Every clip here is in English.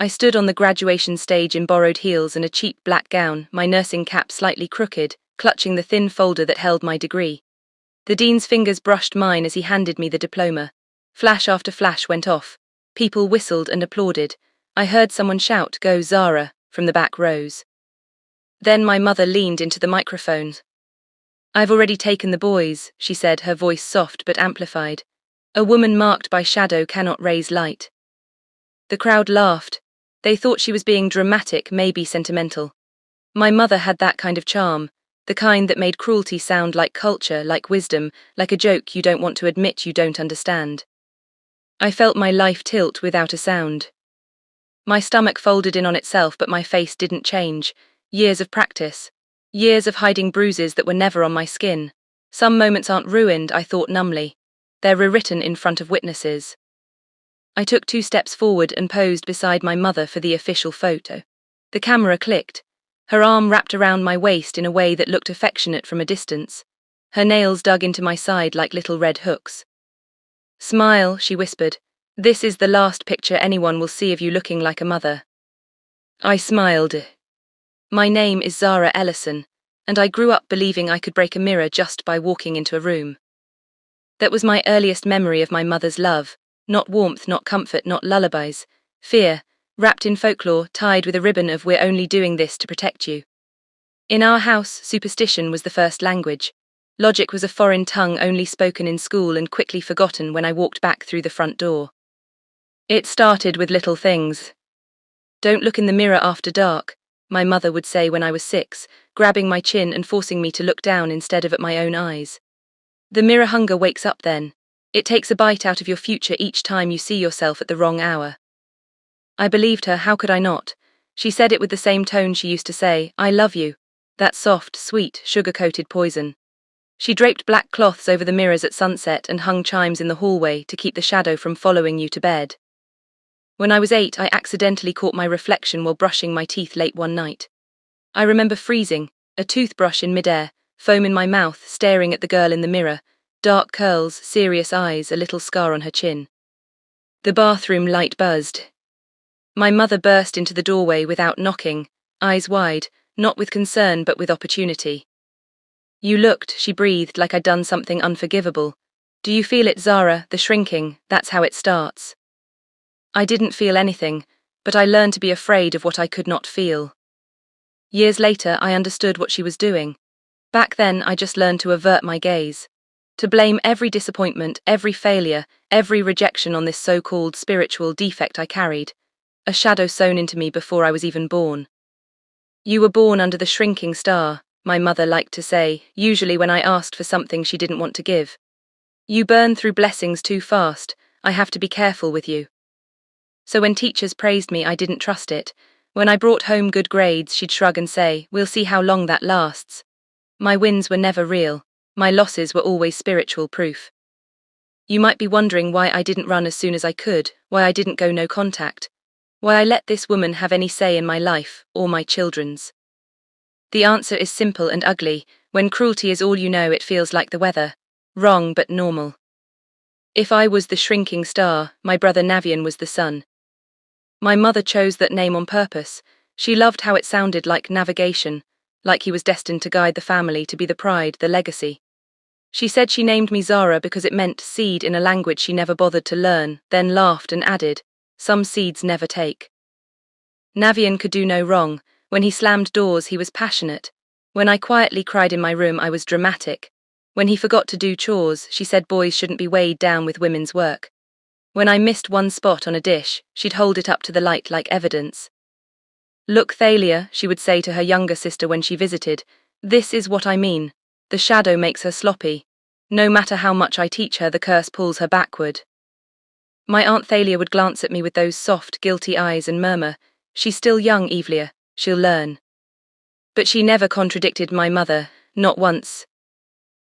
I stood on the graduation stage in borrowed heels and a cheap black gown, my nursing cap slightly crooked, clutching the thin folder that held my degree. The dean's fingers brushed mine as he handed me the diploma. Flash after flash went off. People whistled and applauded. I heard someone shout, "Go, Zara," from the back rows. Then my mother leaned into the microphone. "I've already taken the boys," she said, her voice soft but amplified. "A woman marked by shadow cannot raise light." The crowd laughed. They thought she was being dramatic, maybe sentimental. My mother had that kind of charm, the kind that made cruelty sound like culture, like wisdom, like a joke you don't want to admit you don't understand. I felt my life tilt without a sound. My stomach folded in on itself, but my face didn't change. Years of practice. Years of hiding bruises that were never on my skin. Some moments aren't ruined, I thought numbly. They're rewritten in front of witnesses. I took 2 steps forward and posed beside my mother for the official photo. The camera clicked. Her arm wrapped around my waist in a way that looked affectionate from a distance. Her nails dug into my side like little red hooks. "Smile," she whispered. "This is the last picture anyone will see of you looking like a mother." I smiled. My name is Zara Ellison, and I grew up believing I could break a mirror just by walking into a room. That was my earliest memory of my mother's love. Not warmth, not comfort, not lullabies. Fear, wrapped in folklore, tied with a ribbon of "we're only doing this to protect you." In our house, superstition was the first language. Logic was a foreign tongue only spoken in school and quickly forgotten when I walked back through the front door. It started with little things. "Don't look in the mirror after dark," my mother would say when I was 6, grabbing my chin and forcing me to look down instead of at my own eyes. "The mirror hunger wakes up then. It takes a bite out of your future each time you see yourself at the wrong hour." I believed her, how could I not? She said it with the same tone she used to say, "I love you." That soft, sweet, sugar-coated poison. She draped black cloths over the mirrors at sunset and hung chimes in the hallway to keep the shadow from following you to bed. When I was 8, I accidentally caught my reflection while brushing my teeth late one night. I remember freezing, a toothbrush in midair, foam in my mouth, staring at the girl in the mirror, dark curls, serious eyes, a little scar on her chin. The bathroom light buzzed. My mother burst into the doorway without knocking, eyes wide, not with concern but with opportunity. "You looked," she breathed, like I'd done something unforgivable. "Do you feel it, Zara? The shrinking, that's how it starts." I didn't feel anything, but I learned to be afraid of what I could not feel. Years later, I understood what she was doing. Back then, I just learned to avert my gaze. To blame every disappointment, every failure, every rejection on this so-called spiritual defect I carried. A shadow sewn into me before I was even born. "You were born under the shrinking star," my mother liked to say, usually when I asked for something she didn't want to give. "You burn through blessings too fast. I have to be careful with you." So when teachers praised me, I didn't trust it. When I brought home good grades, she'd shrug and say, "We'll see how long that lasts." My wins were never real. My losses were always spiritual proof. You might be wondering why I didn't run as soon as I could, why I didn't go no contact, why I let this woman have any say in my life, or my children's. The answer is simple and ugly. When cruelty is all you know, it feels like the weather. Wrong but normal. If I was the shrinking star, my brother Navian was the sun. My mother chose that name on purpose. She loved how it sounded like navigation, like he was destined to guide the family, to be the pride, the legacy. She said she named me Zara because it meant seed in a language she never bothered to learn, then laughed and added, "Some seeds never take." Navian could do no wrong. When he slammed doors, he was passionate. When I quietly cried in my room, I was dramatic. When he forgot to do chores, she said boys shouldn't be weighed down with women's work. When I missed one spot on a dish, she'd hold it up to the light like evidence. "Look, Thalia," she would say to her younger sister when she visited, "this is what I mean. The shadow makes her sloppy. No matter how much I teach her, the curse pulls her backward." My Aunt Thalia would glance at me with those soft, guilty eyes and murmur, "She's still young, Evelia. She'll learn." But she never contradicted my mother, not once.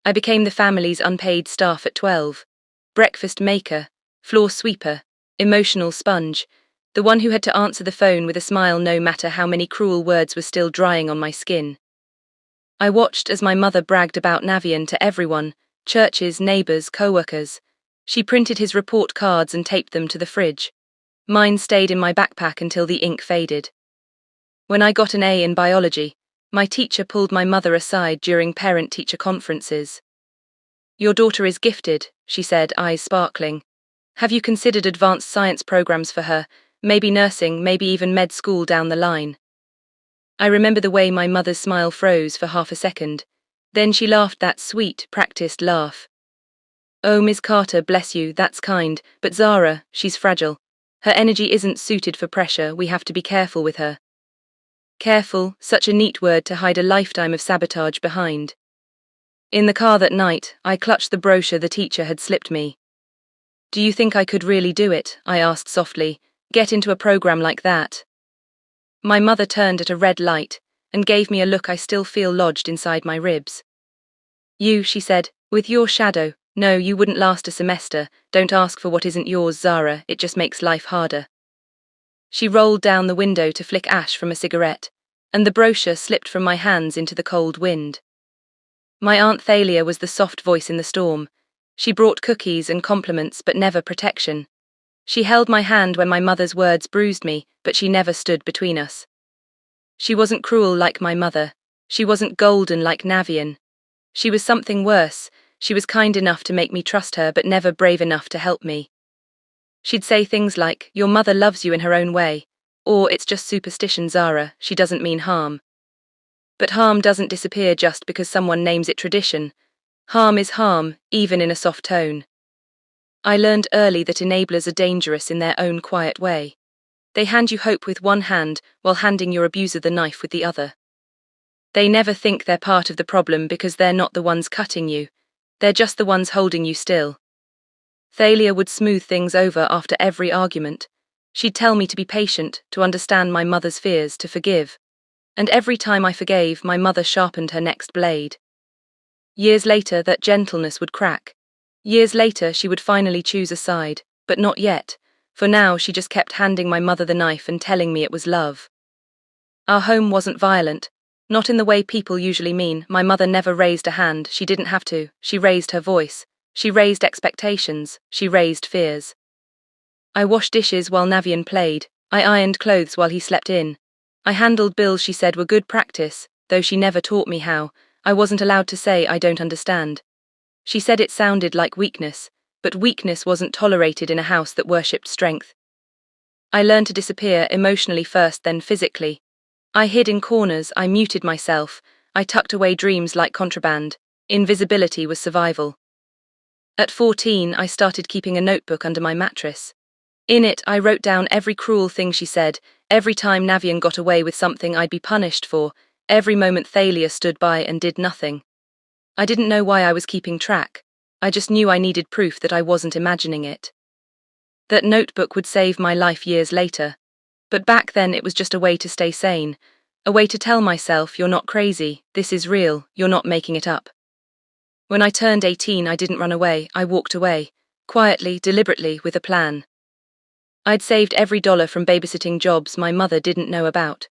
I became the family's unpaid staff at 12. Breakfast maker, floor sweeper, emotional sponge, the one who had to answer the phone with a smile no matter how many cruel words were still drying on my skin. I watched as my mother bragged about Navian to everyone, churches, neighbors, co-workers. She printed his report cards and taped them to the fridge. Mine stayed in my backpack until the ink faded. When I got an A in biology, my teacher pulled my mother aside during parent-teacher conferences. "Your daughter is gifted," she said, eyes sparkling. "Have you considered advanced science programs for her, maybe nursing, maybe even med school down the line?" I remember the way my mother's smile froze for half a second. Then she laughed that sweet, practiced laugh. "Oh, Ms. Carter, bless you, that's kind, but Zara, she's fragile. Her energy isn't suited for pressure, we have to be careful with her." Careful, such a neat word to hide a lifetime of sabotage behind. In the car that night, I clutched the brochure the teacher had slipped me. "Do you think I could really do it?" I asked softly. "Get into a program like that?" My mother turned at a red light and gave me a look I still feel lodged inside my ribs. "You," she said, "with your shadow, no, you wouldn't last a semester. Don't ask for what isn't yours, Zara, it just makes life harder." She rolled down the window to flick ash from a cigarette, and the brochure slipped from my hands into the cold wind. My Aunt Thalia was the soft voice in the storm. She brought cookies and compliments, but never protection. She held my hand when my mother's words bruised me, but she never stood between us. She wasn't cruel like my mother. She wasn't golden like Navian. She was something worse. She was kind enough to make me trust her, but never brave enough to help me. She'd say things like, "Your mother loves you in her own way," or "It's just superstition, Zara, she doesn't mean harm." But harm doesn't disappear just because someone names it tradition. Harm is harm, even in a soft tone. I learned early that enablers are dangerous in their own quiet way. They hand you hope with one hand while handing your abuser the knife with the other. They never think they're part of the problem because they're not the ones cutting you. They're just the ones holding you still. Thalia would smooth things over after every argument. She'd tell me to be patient, to understand my mother's fears, to forgive. And every time I forgave, my mother sharpened her next blade. Years later, that gentleness would crack. Years later, she would finally choose a side, but not yet. For now, she just kept handing my mother the knife and telling me it was love. Our home wasn't violent. Not in the way people usually mean. My mother never raised a hand, she didn't have to. She raised her voice. She raised expectations. She raised fears. I washed dishes while Navian played. I ironed clothes while he slept in. I handled bills she said were good practice, though she never taught me how. I wasn't allowed to say I don't understand. She said it sounded like weakness, but weakness wasn't tolerated in a house that worshipped strength. I learned to disappear, emotionally first, then physically. I hid in corners, I muted myself, I tucked away dreams like contraband. Invisibility was survival. At 14, I started keeping a notebook under my mattress. In it, I wrote down every cruel thing she said, every time Navian got away with something I'd be punished for, every moment Thalia stood by and did nothing. I didn't know why I was keeping track. I just knew I needed proof that I wasn't imagining it. That notebook would save my life years later. But back then it was just a way to stay sane. A way to tell myself, "You're not crazy, this is real, you're not making it up." When I turned 18, I didn't run away, I walked away. Quietly, deliberately, with a plan. I'd saved every dollar from babysitting jobs my mother didn't know about.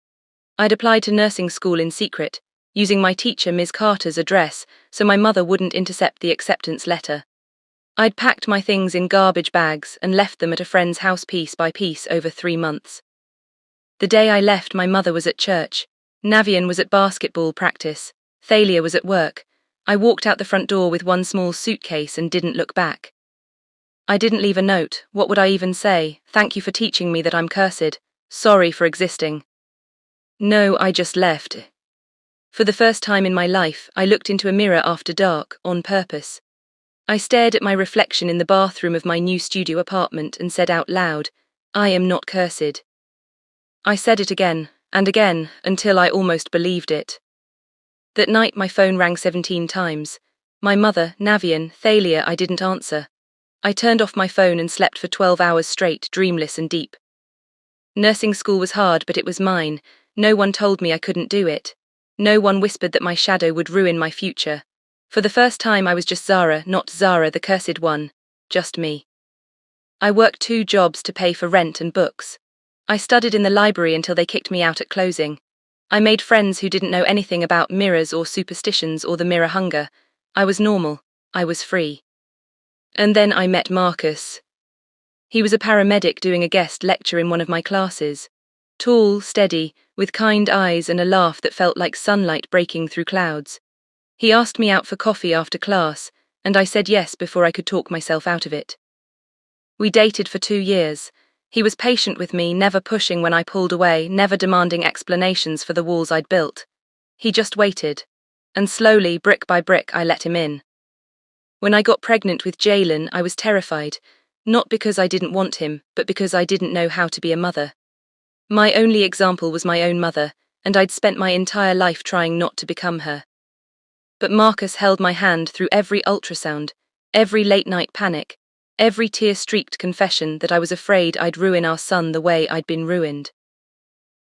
I'd applied to nursing school in secret, using my teacher Ms. Carter's address so my mother wouldn't intercept the acceptance letter. I'd packed my things in garbage bags and left them at a friend's house piece by piece over 3 months. The day I left, my mother was at church. Navian was at basketball practice. Thalia was at work. I walked out the front door with one small suitcase and didn't look back. I didn't leave a note. What would I even say? "Thank you for teaching me that I'm cursed. Sorry for existing." No, I just left. For the first time in my life, I looked into a mirror after dark, on purpose. I stared at my reflection in the bathroom of my new studio apartment and said out loud, "I am not cursed." I said it again, and again, until I almost believed it. That night my phone rang 17 times. My mother, Navian, Thalia, I didn't answer. I turned off my phone and slept for 12 hours straight, dreamless and deep. Nursing school was hard, but it was mine. No one told me I couldn't do it. No one whispered that my shadow would ruin my future. For the first time I was just Zara, not Zara the cursed one. Just me. I worked 2 jobs to pay for rent and books. I studied in the library until they kicked me out at closing. I made friends who didn't know anything about mirrors or superstitions or the mirror hunger. I was normal. I was free. And then I met Marcus. He was a paramedic doing a guest lecture in one of my classes. Tall, steady, with kind eyes and a laugh that felt like sunlight breaking through clouds. He asked me out for coffee after class, and I said yes before I could talk myself out of it. We dated for 2 years. He was patient with me, never pushing when I pulled away, never demanding explanations for the walls I'd built. He just waited. And slowly, brick by brick, I let him in. When I got pregnant with Jalen, I was terrified, not because I didn't want him, but because I didn't know how to be a mother. My only example was my own mother, and I'd spent my entire life trying not to become her. But Marcus held my hand through every ultrasound, every late-night panic, every tear-streaked confession that I was afraid I'd ruin our son the way I'd been ruined.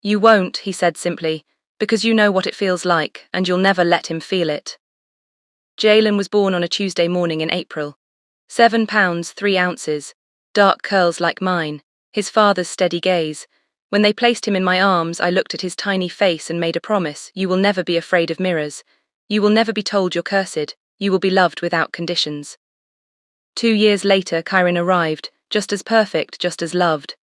"You won't," he said simply, "because you know what it feels like, and you'll never let him feel it." Jalen was born on a Tuesday morning in April. 7 pounds 3 ounces, dark curls like mine, his father's steady gaze. When they placed him in my arms, I looked at his tiny face and made a promise: you will never be afraid of mirrors. You will never be told you're cursed. You will be loved without conditions. 2 years later, Kyron arrived, just as perfect, just as loved.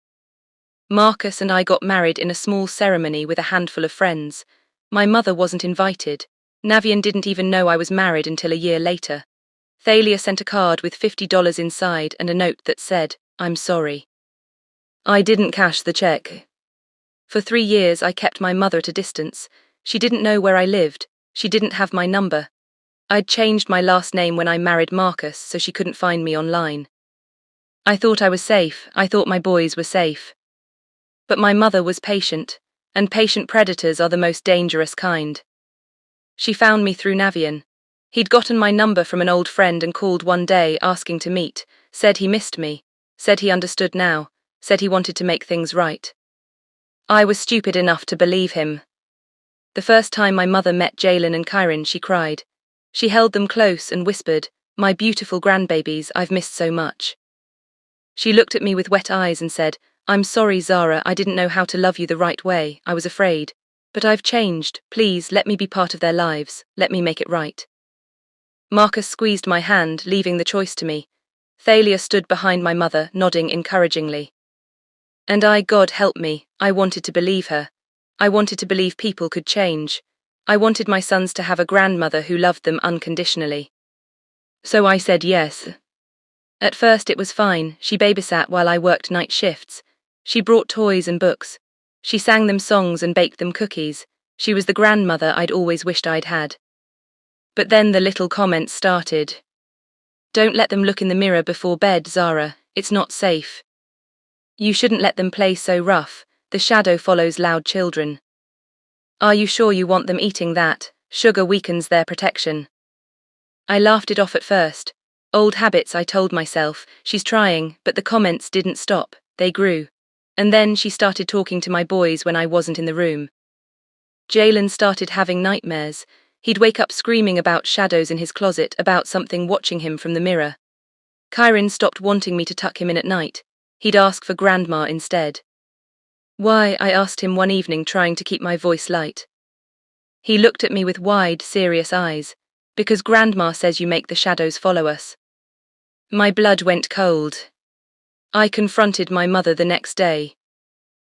Marcus and I got married in a small ceremony with a handful of friends. My mother wasn't invited. Navian didn't even know I was married until a year later. Thalia sent a card with $50 inside and a note that said, "I'm sorry." I didn't cash the check. For 3 years I kept my mother at a distance. She didn't know where I lived. She didn't have my number. I'd changed my last name when I married Marcus, so she couldn't find me online. I thought I was safe. I thought my boys were safe. But my mother was patient, and patient predators are the most dangerous kind. She found me through Navian. He'd gotten my number from an old friend and called one day asking to meet, said he missed me, said he understood now, said he wanted to make things right. I was stupid enough to believe him. The first time my mother met Jalen and Kyron, she cried. She held them close and whispered, "My beautiful grandbabies, I've missed so much." She looked at me with wet eyes and said, "I'm sorry, Zara, I didn't know how to love you the right way, I was afraid. But I've changed, please let me be part of their lives, let me make it right." Marcus squeezed my hand, leaving the choice to me. Thalia stood behind my mother, nodding encouragingly. And God help me, I wanted to believe her. I wanted to believe people could change. I wanted my sons to have a grandmother who loved them unconditionally. So I said yes. At first it was fine. She babysat while I worked night shifts. She brought toys and books. She sang them songs and baked them cookies. She was the grandmother I'd always wished I'd had. But then the little comments started. "Don't let them look in the mirror before bed, Zara. It's not safe. You shouldn't let them play so rough. The shadow follows loud children. Are you sure you want them eating that? Sugar weakens their protection." I laughed it off at first. Old habits, I told myself. She's trying, but the comments didn't stop. They grew. And then she started talking to my boys when I wasn't in the room. Jalen started having nightmares. He'd wake up screaming about shadows in his closet, about something watching him from the mirror. Kyron stopped wanting me to tuck him in at night. He'd ask for grandma instead. "Why?" I asked him one evening, trying to keep my voice light. He looked at me with wide, serious eyes. "Because grandma says you make the shadows follow us." My blood went cold. I confronted my mother the next day.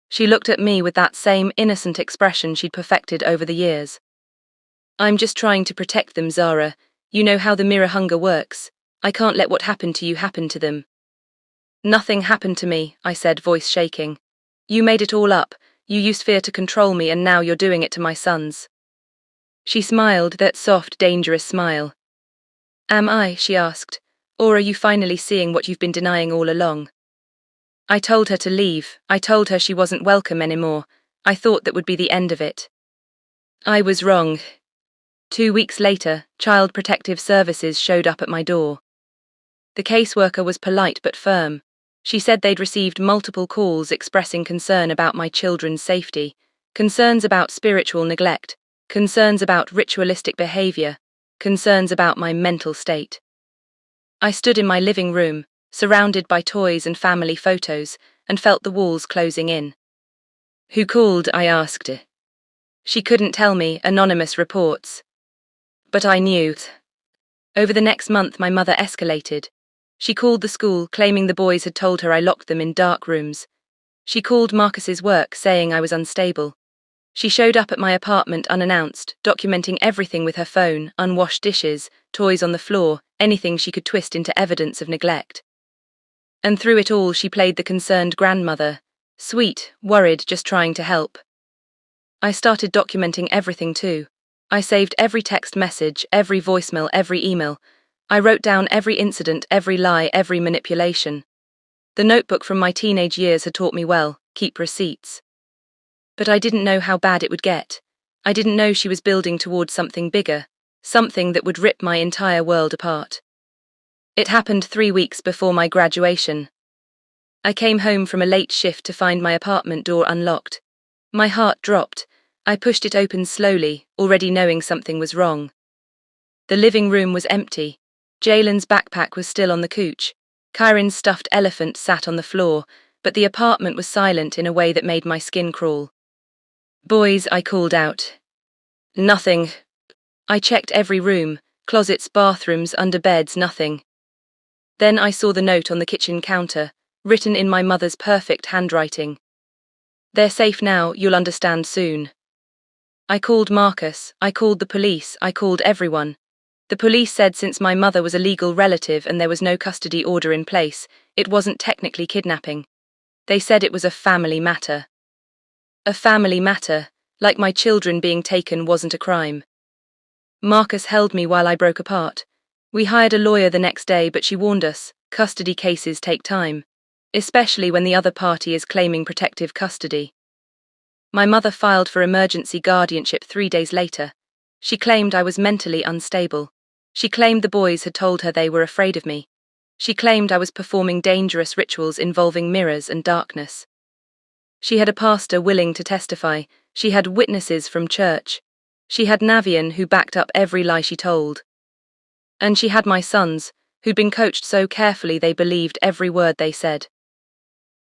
She looked at me with that same innocent expression she'd perfected over the years. "I'm just trying to protect them, Zara. You know how the mirror hunger works. I can't let what happened to you happen to them." "Nothing happened to me," I said, voice shaking. "You made it all up. You used fear to control me, and now you're doing it to my sons." She smiled, that soft, dangerous smile. "Am I?" she asked. "Or are you finally seeing what you've been denying all along?" I told her to leave. I told her she wasn't welcome anymore. I thought that would be the end of it. I was wrong. 2 weeks later, Child Protective Services showed up at my door. The caseworker was polite but firm. She said they'd received multiple calls expressing concern about my children's safety, concerns about spiritual neglect, concerns about ritualistic behavior, concerns about my mental state. I stood in my living room, surrounded by toys and family photos, and felt the walls closing in. "Who called?" I asked. She couldn't tell me, anonymous reports. But I knew. Over the next month, my mother escalated. She called the school, claiming the boys had told her I locked them in dark rooms. She called Marcus's work, saying I was unstable. She showed up at my apartment unannounced, documenting everything with her phone, unwashed dishes, toys on the floor, anything she could twist into evidence of neglect. And through it all, she played the concerned grandmother, sweet, worried, just trying to help. I started documenting everything too. I saved every text message, every voicemail, every email. I wrote down every incident, every lie, every manipulation. The notebook from my teenage years had taught me well, keep receipts. But I didn't know how bad it would get. I didn't know she was building towards something bigger, something that would rip my entire world apart. It happened 3 weeks before my graduation. I came home from a late shift to find my apartment door unlocked. My heart dropped. I pushed it open slowly, already knowing something was wrong. The living room was empty. Jalen's backpack was still on the couch. Kyrin's stuffed elephant sat on the floor, but the apartment was silent in a way that made my skin crawl. "Boys," I called out. "Nothing." I checked every room, closets, bathrooms, under beds, nothing. Then I saw the note on the kitchen counter, written in my mother's perfect handwriting. "They're safe now, you'll understand soon." I called Marcus, I called the police, I called everyone. The police said since my mother was a legal relative and there was no custody order in place, it wasn't technically kidnapping. They said it was a family matter. A family matter, like my children being taken wasn't a crime. Marcus held me while I broke apart. We hired a lawyer the next day, but she warned us, custody cases take time, especially when the other party is claiming protective custody. My mother filed for emergency guardianship 3 days later. She claimed I was mentally unstable. She claimed the boys had told her they were afraid of me. She claimed I was performing dangerous rituals involving mirrors and darkness. She had a pastor willing to testify. She had witnesses from church. She had Navian who backed up every lie she told. And she had my sons, who'd been coached so carefully they believed every word they said.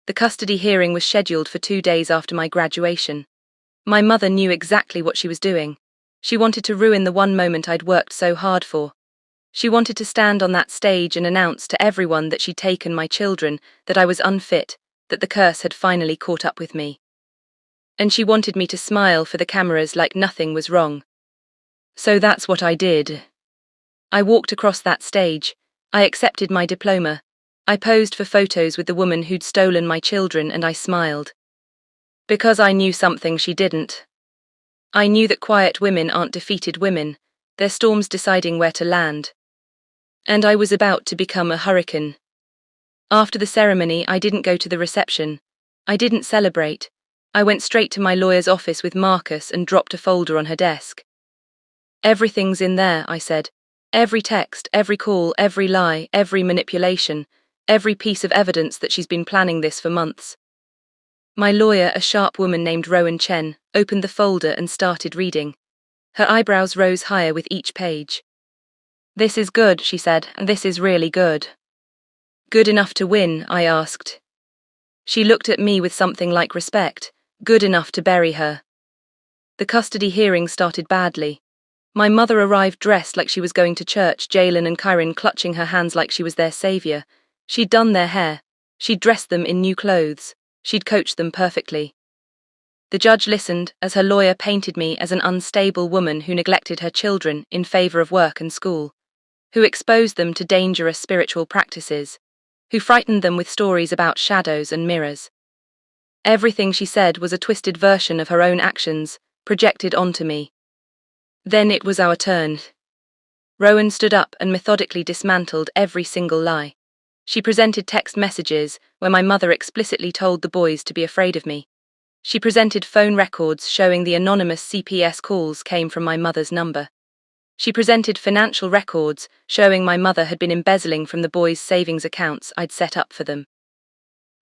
The custody hearing was scheduled for 2 days after my graduation. My mother knew exactly what she was doing. She wanted to ruin the one moment I'd worked so hard for. She wanted to stand on that stage and announce to everyone that she'd taken my children, that I was unfit, that the curse had finally caught up with me. And she wanted me to smile for the cameras like nothing was wrong. So that's what I did. I walked across that stage. I accepted my diploma. I posed for photos with the woman who'd stolen my children and I smiled. Because I knew something she didn't. I knew that quiet women aren't defeated women, they're storms deciding where to land. And I was about to become a hurricane. After the ceremony, I didn't go to the reception. I didn't celebrate. I went straight to my lawyer's office with Marcus and dropped a folder on her desk. "Everything's in there," I said. "Every text, every call, every lie, every manipulation, every piece of evidence that she's been planning this for months." My lawyer, a sharp woman named Rowan Chen, opened the folder and started reading. Her eyebrows rose higher with each page. "This is good," she said. "This is really good." "Good enough to win?" I asked. She looked at me with something like respect. "Good enough to bury her." The custody hearing started badly. My mother arrived dressed like she was going to church, Jalen and Kyrin clutching her hands like she was their savior. She'd done their hair. She'd dressed them in new clothes. She'd coached them perfectly. The judge listened as her lawyer painted me as an unstable woman who neglected her children in favor of work and school, who exposed them to dangerous spiritual practices, who frightened them with stories about shadows and mirrors. Everything she said was a twisted version of her own actions, projected onto me. Then it was our turn. Rowan stood up and methodically dismantled every single lie. She presented text messages where my mother explicitly told the boys to be afraid of me. She presented phone records showing the anonymous CPS calls came from my mother's number. She presented financial records showing my mother had been embezzling from the boys' savings accounts I'd set up for them.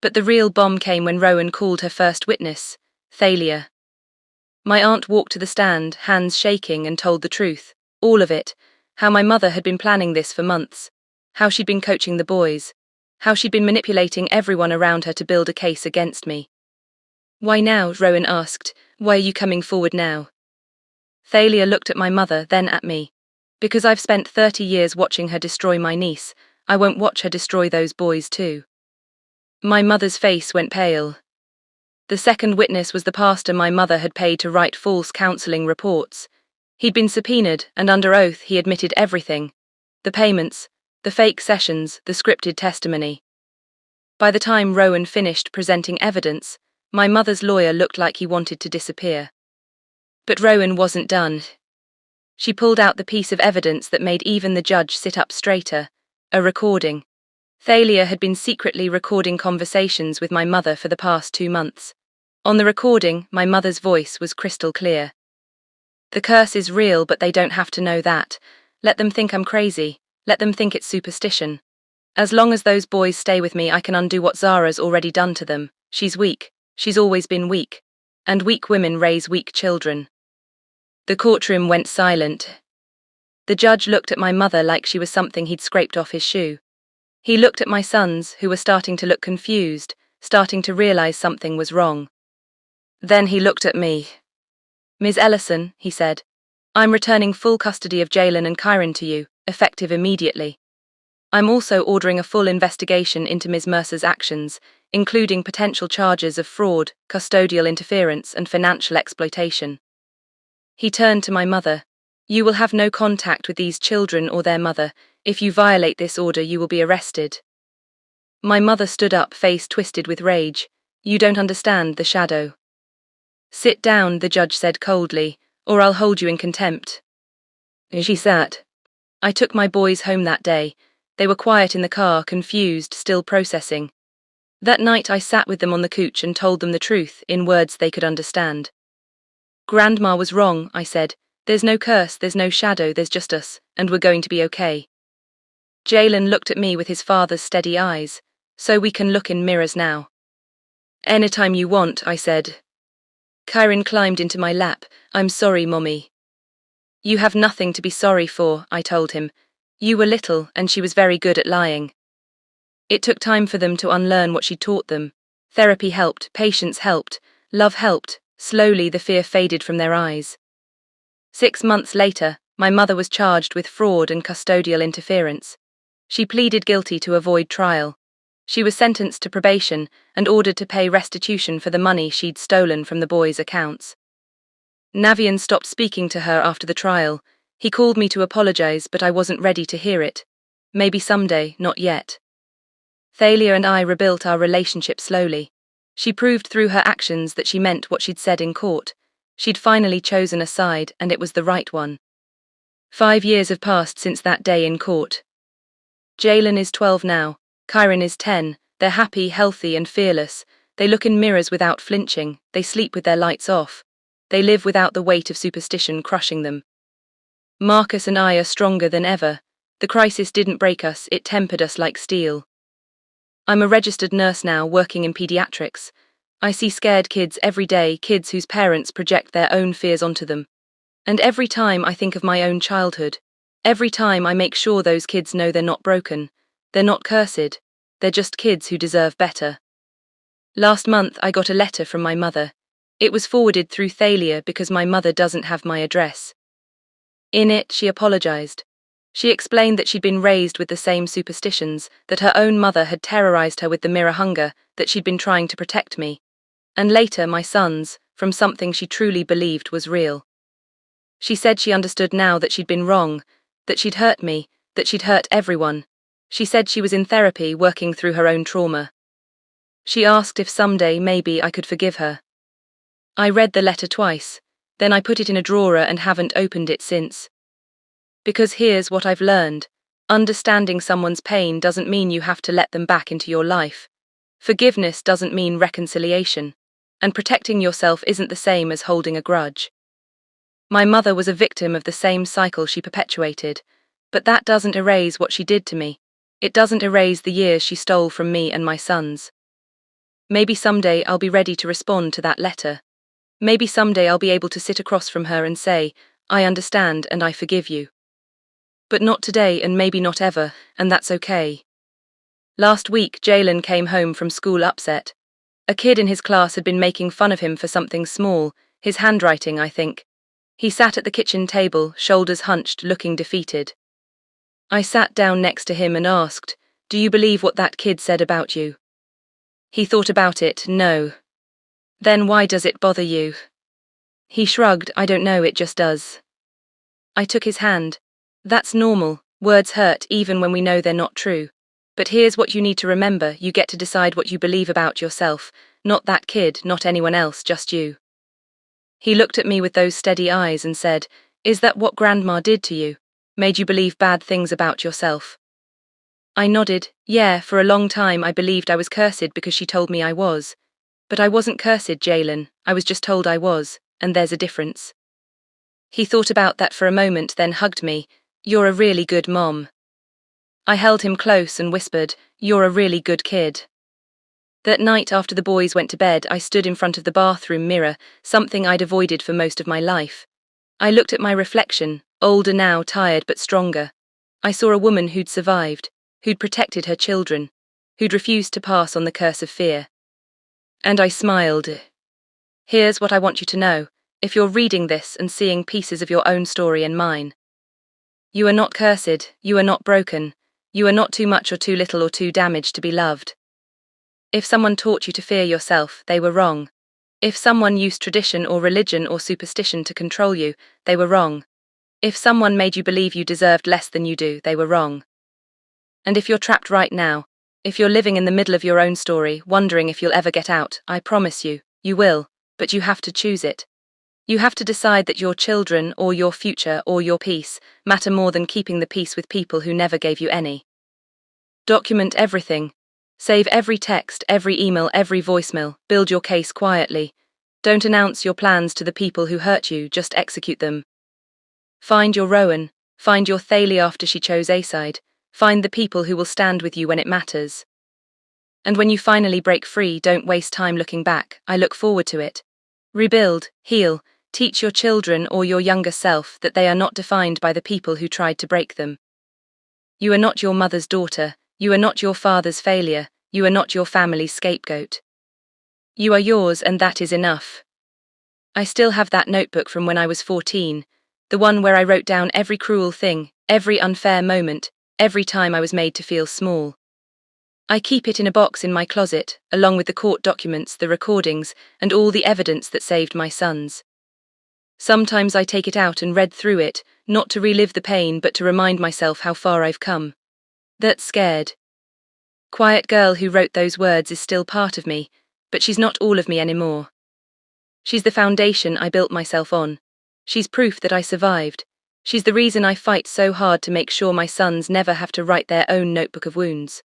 But the real bomb came when Rowan called her first witness, Thalia. My aunt walked to the stand, hands shaking, and told the truth, all of it, how my mother had been planning this for months, how she'd been coaching the boys, how she'd been manipulating everyone around her to build a case against me. "Why now?" Rowan asked. "Why are you coming forward now?" Thalia looked at my mother, then at me. "Because I've spent 30 years watching her destroy my niece. I won't watch her destroy those boys too. My mother's face went pale. The second witness was the pastor my mother had paid to write false counseling reports. He'd been subpoenaed, and under oath he admitted everything. The payments, the fake sessions, the scripted testimony. By the time Rowan finished presenting evidence, my mother's lawyer looked like he wanted to disappear. But Rowan wasn't done. She pulled out the piece of evidence that made even the judge sit up straighter, a recording. Thalia had been secretly recording conversations with my mother for the past 2 months. On the recording, my mother's voice was crystal clear. The curse is real, but they don't have to know that. Let them think I'm crazy. Let them think it's superstition. As long as those boys stay with me, I can undo what Zara's already done to them. She's weak. She's always been weak. And weak women raise weak children. The courtroom went silent. The judge looked at my mother like she was something he'd scraped off his shoe. He looked at my sons, who were starting to look confused, starting to realize something was wrong. Then he looked at me. "Ms. Ellison," he said, "I'm returning full custody of Jalen and Kyron to you, effective immediately. I'm also ordering a full investigation into Ms. Mercer's actions, including potential charges of fraud, custodial interference, and financial exploitation." He turned to my mother. "You will have no contact with these children or their mother. If you violate this order, you will be arrested." My mother stood up, face twisted with rage. "You don't understand the shadow." "Sit down," the judge said coldly, "or I'll hold you in contempt." She sat. I took my boys home that day. They were quiet in the car, confused, still processing. That night I sat with them on the couch and told them the truth, in words they could understand. "Grandma was wrong," I said. "There's no curse, there's no shadow, there's just us, and we're going to be okay." Jalen looked at me with his father's steady eyes. "So we can look in mirrors now?" "Anytime you want," I said. Kyron climbed into my lap. "I'm sorry, Mommy." "You have nothing to be sorry for," I told him. "You were little, and she was very good at lying." It took time for them to unlearn what she taught them. Therapy helped, patience helped, love helped. Slowly the fear faded from their eyes. 6 months later, my mother was charged with fraud and custodial interference. She pleaded guilty to avoid trial. She was sentenced to probation and ordered to pay restitution for the money she'd stolen from the boys' accounts. Navian stopped speaking to her after the trial. He called me to apologize, but I wasn't ready to hear it. Maybe someday, not yet. Thalia and I rebuilt our relationship slowly. She proved through her actions that she meant what she'd said in court. She'd finally chosen a side, and it was the right one. 5 years have passed since that day in court. Jalen is 12 now. Kyron is 10. They're happy, healthy, and fearless. They look in mirrors without flinching. They sleep with their lights off. They live without the weight of superstition crushing them. Marcus and I are stronger than ever. The crisis didn't break us, it tempered us like steel. I'm a registered nurse now, working in pediatrics. I see scared kids every day, kids whose parents project their own fears onto them. And every time I think of my own childhood, every time I make sure those kids know they're not broken, they're not cursed, they're just kids who deserve better. Last month I got a letter from my mother. It was forwarded through Thalia because my mother doesn't have my address. In it, she apologized. She explained that she'd been raised with the same superstitions, that her own mother had terrorized her with the mirror hunger, that she'd been trying to protect me. And later, my sons, from something she truly believed was real. She said she understood now that she'd been wrong, that she'd hurt me, that she'd hurt everyone. She said she was in therapy, working through her own trauma. She asked if someday, maybe, I could forgive her. I read the letter twice, then I put it in a drawer and haven't opened it since. Because here's what I've learned. Understanding someone's pain doesn't mean you have to let them back into your life. Forgiveness doesn't mean reconciliation. And protecting yourself isn't the same as holding a grudge. My mother was a victim of the same cycle she perpetuated, but that doesn't erase what she did to me. It doesn't erase the years she stole from me and my sons. Maybe someday I'll be ready to respond to that letter. Maybe someday I'll be able to sit across from her and say, "I understand and I forgive you." But not today, and maybe not ever, and that's okay. Last week, Jalen came home from school upset. A kid in his class had been making fun of him for something small, his handwriting, I think. He sat at the kitchen table, shoulders hunched, looking defeated. I sat down next to him and asked, "Do you believe what that kid said about you?" He thought about it. "No." "Then why does it bother you?" He shrugged. "I don't know, it just does." I took his hand. "That's normal. Words hurt even when we know they're not true. But here's what you need to remember: you get to decide what you believe about yourself. Not that kid, not anyone else, just you." He looked at me with those steady eyes and said, "Is that what Grandma did to you? Made you believe bad things about yourself?" I nodded. "Yeah, for a long time I believed I was cursed because she told me I was. But I wasn't cursed, Jalen. I was just told I was, and there's a difference." He thought about that for a moment, then hugged me. "You're a really good mom." I held him close and whispered, "You're a really good kid." That night after the boys went to bed, I stood in front of the bathroom mirror, something I'd avoided for most of my life. I looked at my reflection, older now, tired but stronger. I saw a woman who'd survived, who'd protected her children, who'd refused to pass on the curse of fear. And I smiled. Here's what I want you to know, if you're reading this and seeing pieces of your own story in mine. You are not cursed, you are not broken, you are not too much or too little or too damaged to be loved. If someone taught you to fear yourself, they were wrong. If someone used tradition or religion or superstition to control you, they were wrong. If someone made you believe you deserved less than you do, they were wrong. And if you're trapped right now, if you're living in the middle of your own story, wondering if you'll ever get out, I promise you, you will, but you have to choose it. You have to decide that your children or your future or your peace matter more than keeping the peace with people who never gave you any. Document everything. Save every text, every email, every voicemail. Build your case quietly. Don't announce your plans to the people who hurt you, just execute them. Find your Rowan. Find your Thalie after she chose A-side. Find the people who will stand with you when it matters. And when you finally break free, don't waste time looking back. I look forward to it. Rebuild, heal, teach your children or your younger self that they are not defined by the people who tried to break them. You are not your mother's daughter. You are not your father's failure. You are not your family's scapegoat. You are yours, and that is enough. I still have that notebook from when I was 14, the one where I wrote down every cruel thing, every unfair moment, every time I was made to feel small. I keep it in a box in my closet, along with the court documents, the recordings, and all the evidence that saved my sons. Sometimes I take it out and read through it, not to relive the pain but to remind myself how far I've come. That scared, quiet girl who wrote those words is still part of me, but she's not all of me anymore. She's the foundation I built myself on. She's proof that I survived. She's the reason I fight so hard to make sure my sons never have to write their own notebook of wounds.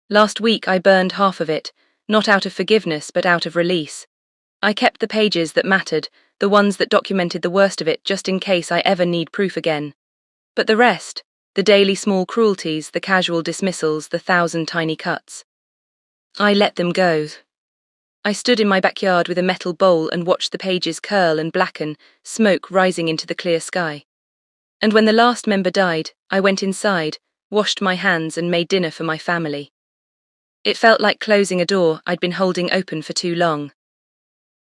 Last week I burned half of it, not out of forgiveness but out of release. I kept the pages that mattered, the ones that documented the worst of it just in case I ever need proof again. But the rest, the daily small cruelties, the casual dismissals, the 1,000 tiny cuts, I let them go. I stood in my backyard with a metal bowl and watched the pages curl and blacken, smoke rising into the clear sky. And when the last member died, I went inside, washed my hands and made dinner for my family. It felt like closing a door I'd been holding open for too long.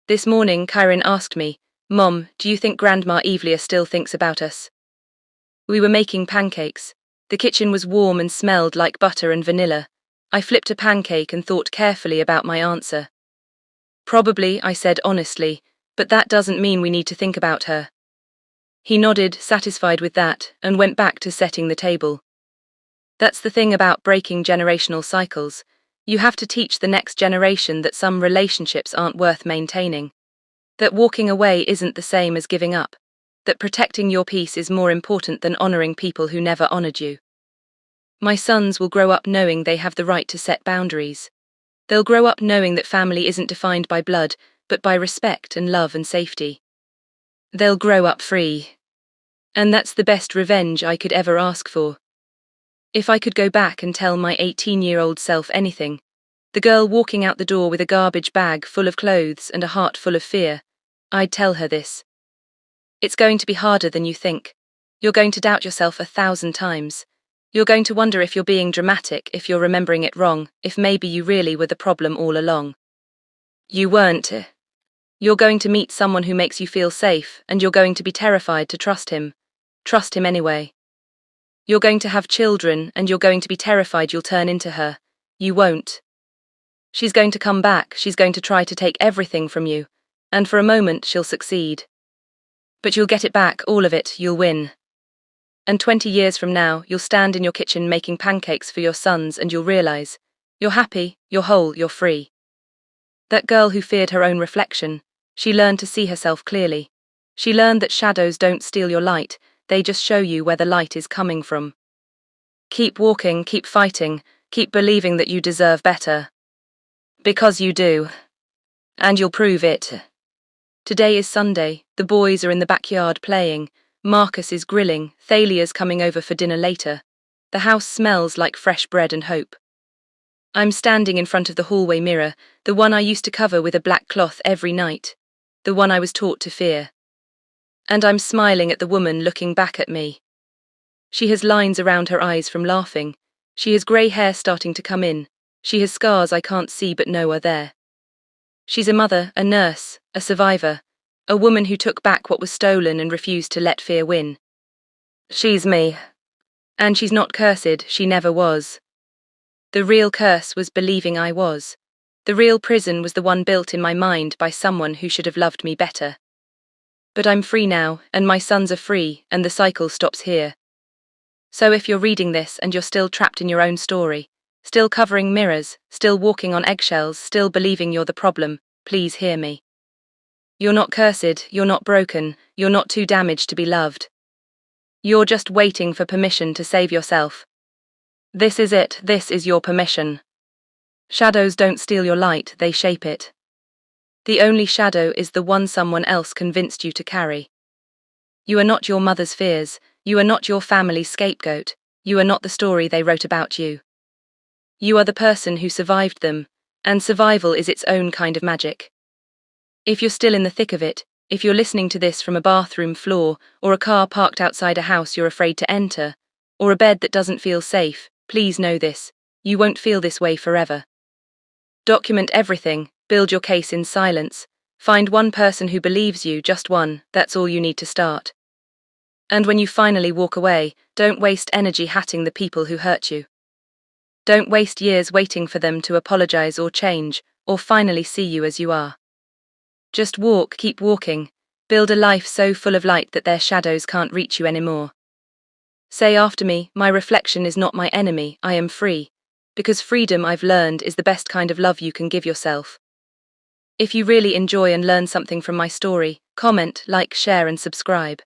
This morning, Kyron asked me, "Mom, do you think Grandma Evelia still thinks about us?" We were making pancakes. The kitchen was warm and smelled like butter and vanilla. I flipped a pancake and thought carefully about my answer. "Probably," I said honestly, "but that doesn't mean we need to think about her." He nodded, satisfied with that, and went back to setting the table. That's the thing about breaking generational cycles. You have to teach the next generation that some relationships aren't worth maintaining. That walking away isn't the same as giving up. That protecting your peace is more important than honoring people who never honored you. My sons will grow up knowing they have the right to set boundaries. They'll grow up knowing that family isn't defined by blood, but by respect and love and safety. They'll grow up free. And that's the best revenge I could ever ask for. If I could go back and tell my 18-year-old self anything, the girl walking out the door with a garbage bag full of clothes and a heart full of fear, I'd tell her this. It's going to be harder than you think. You're going to doubt yourself 1,000 times. You're going to wonder if you're being dramatic, if you're remembering it wrong, if maybe you really were the problem all along. You weren't. You're going to meet someone who makes you feel safe, and you're going to be terrified to trust him. Trust him anyway. You're going to have children, and you're going to be terrified you'll turn into her. You won't. She's going to come back, she's going to try to take everything from you, and for a moment she'll succeed. But you'll get it back, all of it, you'll win. And 20 years from now, you'll stand in your kitchen making pancakes for your sons and you'll realize, you're happy, you're whole, you're free. That girl who feared her own reflection, she learned to see herself clearly. She learned that shadows don't steal your light, they just show you where the light is coming from. Keep walking, keep fighting, keep believing that you deserve better. Because you do. And you'll prove it. Today is Sunday, the boys are in the backyard playing, Marcus is grilling, Thalia's coming over for dinner later. The house smells like fresh bread and hope. I'm standing in front of the hallway mirror, the one I used to cover with a black cloth every night, the one I was taught to fear. And I'm smiling at the woman looking back at me. She has lines around her eyes from laughing. She has grey hair starting to come in. She has scars I can't see but know are there. She's a mother, a nurse, a survivor, a woman who took back what was stolen and refused to let fear win. She's me. And she's not cursed, she never was. The real curse was believing I was. The real prison was the one built in my mind by someone who should have loved me better. But I'm free now, and my sons are free, and the cycle stops here. So if you're reading this and you're still trapped in your own story, still covering mirrors, still walking on eggshells, still believing you're the problem, please hear me. You're not cursed, you're not broken, you're not too damaged to be loved. You're just waiting for permission to save yourself. This is it, this is your permission. Shadows don't steal your light, they shape it. The only shadow is the one someone else convinced you to carry. You are not your mother's fears, you are not your family's scapegoat, you are not the story they wrote about you. You are the person who survived them, and survival is its own kind of magic. If you're still in the thick of it, if you're listening to this from a bathroom floor, or a car parked outside a house you're afraid to enter, or a bed that doesn't feel safe, please know this, you won't feel this way forever. Document everything, build your case in silence, find one person who believes you, just one, that's all you need to start. And when you finally walk away, don't waste energy hatting the people who hurt you. Don't waste years waiting for them to apologize or change, or finally see you as you are. Just walk, keep walking, build a life so full of light that their shadows can't reach you anymore. Say after me, my reflection is not my enemy, I am free, because freedom, I've learned, is the best kind of love you can give yourself. If you really enjoy and learn something from my story, comment, like, share and subscribe.